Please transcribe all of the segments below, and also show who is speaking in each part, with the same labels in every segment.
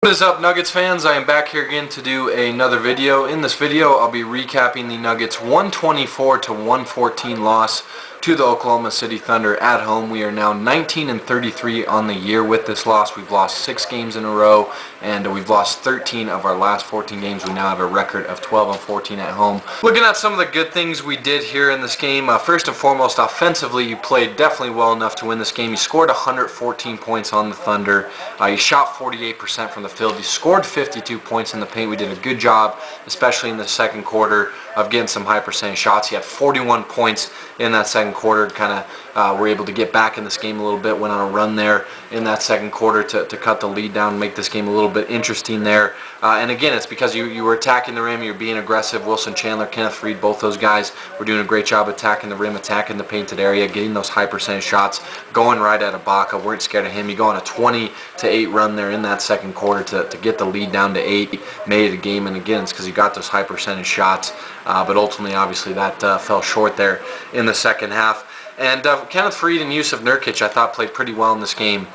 Speaker 1: What is up, Nuggets fans? I am back here again to do another video. In this video, I'll be recapping the Nuggets 124-114 loss to the Oklahoma City Thunder at home. We are now 19-33 on the year with this loss. We've lost 6 games in a row, and we've lost 13 of our last 14 games. We now have a record of 12-14 at home. Looking at some of the good things we did here in this game, first and foremost, offensively, you played definitely well enough to win this game. You scored 114 points on the Thunder. You shot 48% from the field. You scored 52 points in the paint. We did a good job, especially in the second quarter, of getting some high percentage shots. He had 41 points in that second quarter. Kind of were able to get back in this game a little bit. Went on a run there in that second quarter to cut the lead down, make this game a little bit interesting there. And again, it's because you were attacking the rim, you're being aggressive. Wilson Chandler, Kenneth Faried, both those guys were doing a great job attacking the rim, attacking the painted area, getting those high percentage shots, going right at Ibaka. Weren't scared of him. You go on a 20-8 run there in that second quarter to get the lead down to 8, made it a game. And again, it's because you got those high percentage shots. But ultimately, obviously, that fell short there in the second half. And Kenneth Faried and Jusuf Nurkic, I thought, played pretty well in this game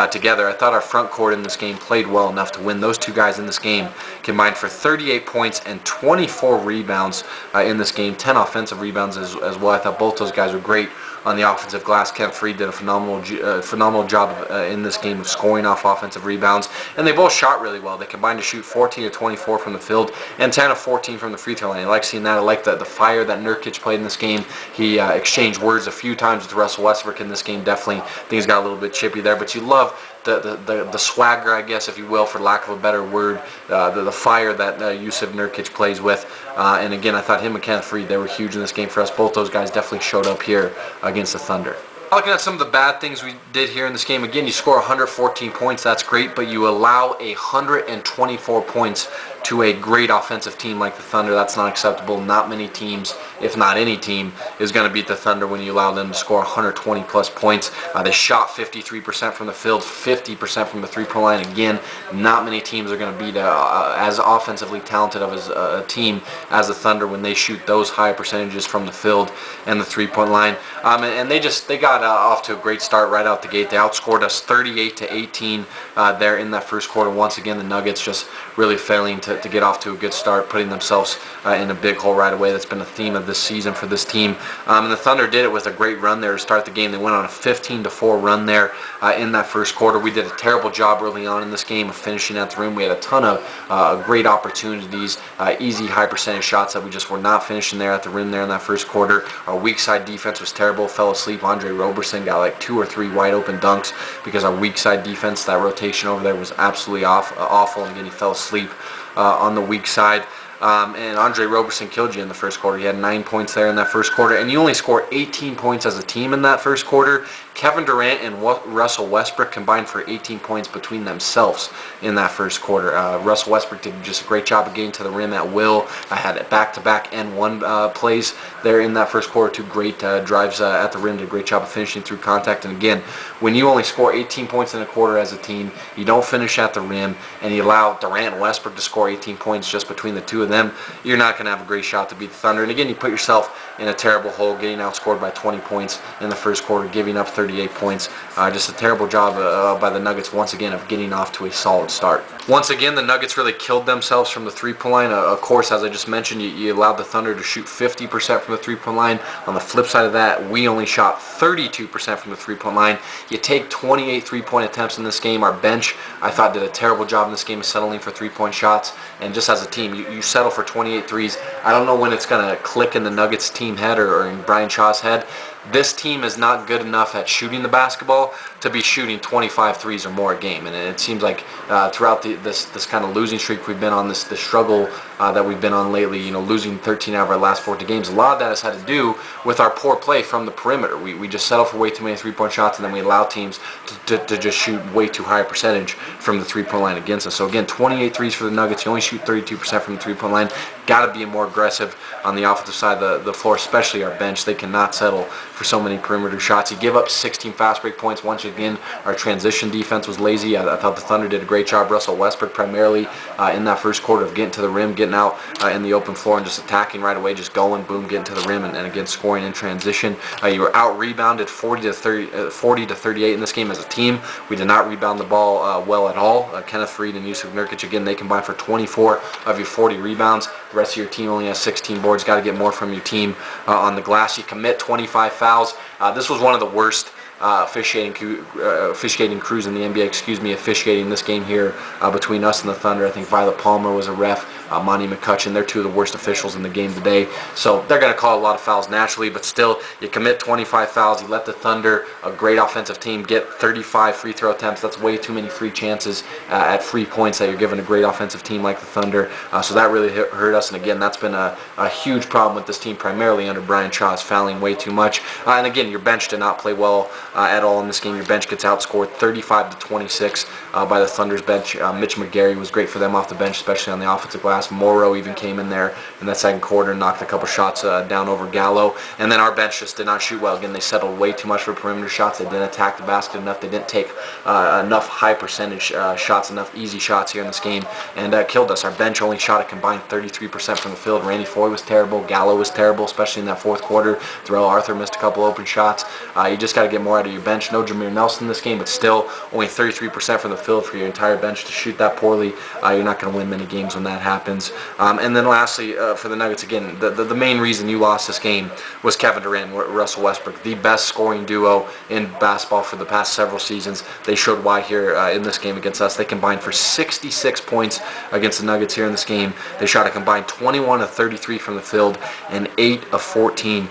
Speaker 1: together. I thought our front court in this game played well enough to win. Those two guys in this game combined for 38 points and 24 rebounds in this game, 10 offensive rebounds as well. I thought both those guys were great on the offensive glass. Kenneth Faried did a phenomenal job in this game of scoring off offensive rebounds, and they both shot really well. They combined to shoot 14 of 24 from the field and 10 of 14 from the free throw line. I like seeing that. I like the fire that Nurkic played in this game. He exchanged words a few times with Russell Westbrook in this game. Definitely things got a little bit chippy there, but you love the swagger, I guess, if you will, for lack of a better word, the fire that Jusuf Nurkic plays with. And again, I thought him and Kenneth Faried, they were huge in this game for us. Both those guys definitely showed up here against the Thunder. Looking at some of the bad things we did here in this game, again, you score 114 points, that's great, but you allow 124 points to a great offensive team like the Thunder. That's not acceptable. Not many teams, if not any team, is going to beat the Thunder when you allow them to score 120 plus points. They shot 53% from the field, 50% from the three-point line. Again, not many teams are going to beat as offensively talented of a team as the Thunder when they shoot those high percentages from the field and the three-point line. And they got off to a great start right out the gate. They outscored us 38-18 there in that first quarter. Once again, the Nuggets just really failing to get off to a good start, putting themselves in a big hole right away. That's been a theme of this season for this team. And the Thunder did it with a great run there to start the game. They went on a 15-4 run there in that first quarter. We did a terrible job early on in this game of finishing at the rim. We had a ton of great opportunities, easy high percentage shots that we just were not finishing there at the rim there in that first quarter. Our weak side defense was terrible, fell asleep. Andre Roberson got like 2 or 3 wide open dunks because our weak side defense, that rotation over there was absolutely awful, and again, he fell asleep on the weak side. And Andre Roberson killed you in the first quarter. He had 9 points there in that first quarter, and you only scored 18 points as a team in that first quarter. Kevin Durant and Russell Westbrook combined for 18 points between themselves in that first quarter. Russell Westbrook did just a great job of getting to the rim at will. I had back-to-back and one plays there in that first quarter. 2 great drives at the rim. Did a great job of finishing through contact. And again, when you only score 18 points in a quarter as a team, you don't finish at the rim, and you allow Durant and Westbrook to score 18 points just between the two of them, you're not going to have a great shot to beat the Thunder. And again, you put yourself in a terrible hole, getting outscored by 20 points in the first quarter, giving up 38 points. Just a terrible job by the Nuggets, once again, of getting off to a solid start. Once again, the Nuggets really killed themselves from the three-point line. Of course, as I just mentioned, you allowed the Thunder to shoot 50% from the three-point line. On the flip side of that, we only shot 32% from the three-point line. You take 28 three-point attempts in this game. Our bench, I thought, did a terrible job in this game of settling for three-point shots. And just as a team, you settle for 28 threes. I don't know when it's going to click in the Nuggets team head or in Brian Shaw's head. This team is not good enough at shooting the basketball to be shooting 25 threes or more a game. And it seems like throughout this kind of losing streak we've been on, this struggle that we've been on lately, losing 13 out of our last 14 games, a lot of that has had to do with our poor play from the perimeter. We just settle for way too many three-point shots, and then we allow teams to just shoot way too high a percentage from the three-point line against us. So again, 28 threes for the Nuggets. You only shoot 32% from the three-point line. Got to be more aggressive on the offensive side of the floor, especially our bench. They cannot settle for so many perimeter shots. You give up 16 fast break points. Once you Again, our transition defense was lazy. I thought the Thunder did a great job. Russell Westbrook primarily in that first quarter of getting to the rim, getting out in the open floor and just attacking right away, just going, boom, getting to the rim, and again scoring in transition. You were out rebounded 40 to 38 in this game as a team. We did not rebound the ball well at all. Kenneth Faried and Jusuf Nurkic, again, they combined for 24 of your 40 rebounds. The rest of your team only has 16 boards. Got to get more from your team on the glass. You commit 25 fouls. This was one of the worst officiating crews in the NBA, officiating this game here between us and the Thunder. I think Violet Palmer was a ref, Monty McCutcheon. They're two of the worst officials in the game today. So they're going to call a lot of fouls naturally, but still, you commit 25 fouls. You let the Thunder, a great offensive team, get 35 free throw attempts. That's way too many free chances at free points that you're giving a great offensive team like the Thunder. So that really hurt us, and again, that's been a huge problem with this team, primarily under Brian Shaw, is fouling way too much. And again, your bench did not play well at all in this game. Your bench gets outscored 35 to 26 by the Thunder's bench. Mitch McGary was great for them off the bench, especially on the offensive glass. Morrow even came in there in that second quarter and knocked a couple shots down over Gallo. And then our bench just did not shoot well. Again, they settled way too much for perimeter shots. They didn't attack the basket enough. They didn't take enough high percentage shots, enough easy shots here in this game, and killed us. Our bench only shot a combined 33% from the field. Randy Foye was terrible. Gallo was terrible, especially in that fourth quarter. Terrell Arthur missed a couple open shots. You just got to get more out of your bench. No Jameer Nelson in this game, but still only 33% from the field for your entire bench to shoot that poorly. You're not going to win many games when that happens. And then lastly, for the Nuggets, again, the main reason you lost this game was Kevin Durant and Russell Westbrook, the best scoring duo in basketball for the past several seasons. They showed why here in this game against us. They combined for 66 points against the Nuggets here in this game. They shot a combined 21 of 33 from the field and 8 of 14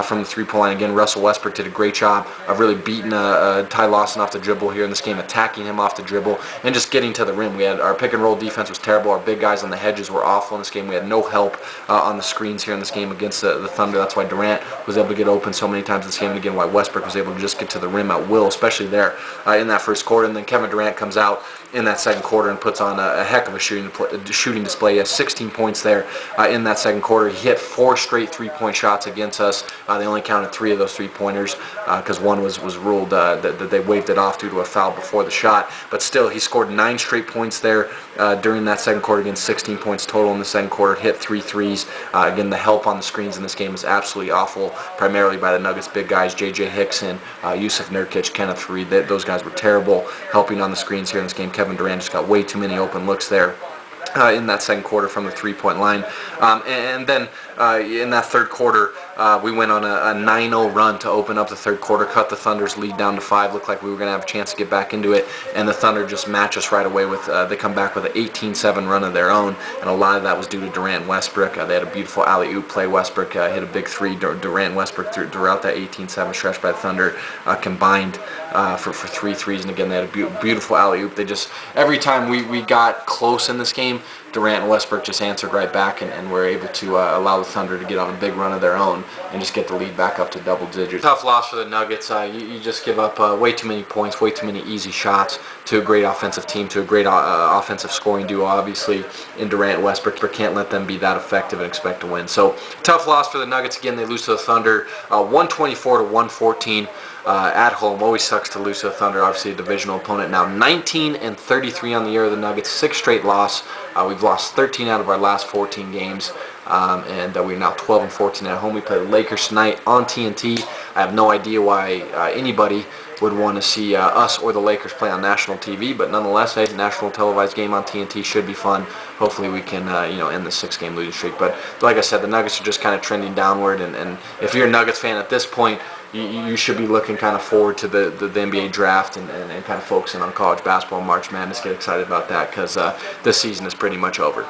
Speaker 1: from the three-point line. Again, Russell Westbrook did a great job of really beating Ty Lawson off the dribble here in this game, attacking him off the dribble, and just getting to the rim. We had our pick-and-roll defense was terrible. Our big guys on the hedges were awful in this game. We had no help on the screens here in this game against the Thunder. That's why Durant was able to get open so many times in this game, and again, why Westbrook was able to just get to the rim at will, especially there in that first quarter. And then Kevin Durant comes out in that second quarter and puts on a heck of a shooting display. He has 16 points there in that second quarter. He hit 4 straight three-point shots against us. They only counted 3 of those three-pointers because one was ruled that they waved it off due to a foul before the shot. But still, he scored 9 straight points there during that second quarter. Again, 16 points total in the second quarter. Hit 3 threes. Again, the help on the screens in this game is absolutely awful, primarily by the Nuggets' big guys, J.J. Hickson, Jusuf Nurkic, Kenneth Faried. Those guys were terrible helping on the screens here in this game. Kevin Durant just got way too many open looks there in that second quarter from the three-point line. And then in that third quarter, we went on a 9-0 run to open up the third quarter, cut the Thunder's lead down to 5. Looked like we were going to have a chance to get back into it, and the Thunder just match us right away with, they come back with an 18-7 run of their own, and a lot of that was due to Durant and Westbrook. They had a beautiful alley-oop play. Westbrook hit a big 3. Durant and Westbrook throughout that 18-7 stretch by the Thunder combined for 3 threes, and again, they had a beautiful alley-oop. They just, every time we got close in this game, Durant and Westbrook just answered right back and were able to allow the Thunder to get on a big run of their own and just get the lead back up to double digits. Tough loss for the Nuggets. You just give up way too many points, way too many easy shots to a great offensive team, to a great offensive scoring duo, obviously, in Durant and Westbrook. But can't let them be that effective and expect to win. So tough loss for the Nuggets. Again, they lose to the Thunder 124 to 114. At home. Always sucks to lose to the Thunder, obviously a divisional opponent. Now 19-33 on the year of the Nuggets, 6 straight loss. We've lost 13 out of our last 14 games, and we're now 12-14 at home. We play the Lakers tonight on TNT. I have no idea why anybody would want to see us or the Lakers play on national TV, but nonetheless, a national televised game on TNT should be fun. Hopefully we can end the 6-game losing streak. But like I said, the Nuggets are just kind of trending downward, and if you're a Nuggets fan at this point, you should be looking kind of forward to the NBA draft and kind of focusing on college basketball, March Madness. Get excited about that because this season is pretty much over.